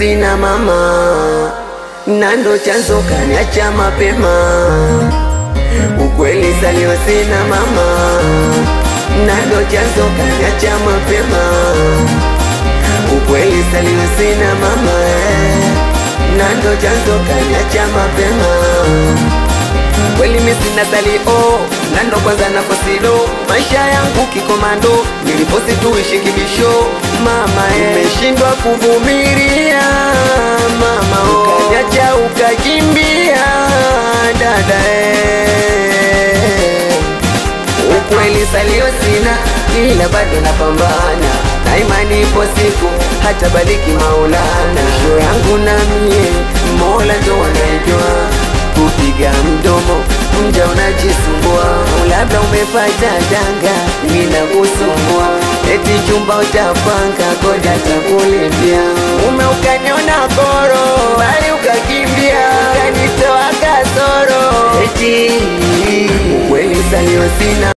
sina mama, na ndo chanzo kaniacha mapema. Ukweli salio sina mama, na ndo chanzo kaniacha mapema. Ukweli salio sina mama, na ndo chanzo kaniacha mapema. Kweli mimi sina salio, na ndo kwanza nafosilo. Maisha yangu kikomando, niliposi tuishi kibisho. Mama nimeshindwa kuvumilia mama, ukaniacha ukakimbia dada. Ukweli salio sina, ila bado napambana, na imani ipo siku hata bariki Maulana. Show yangu na mie Mola ndo anajua, kupiga mdomo mja unajisumbua. Labda umepata danga ninakusumbua, eti chumba utapanga kodi atakulipia. Ume ukaniona koro bali ukakimbia, ukanitoa kasoro eti. Ukweli salio sina.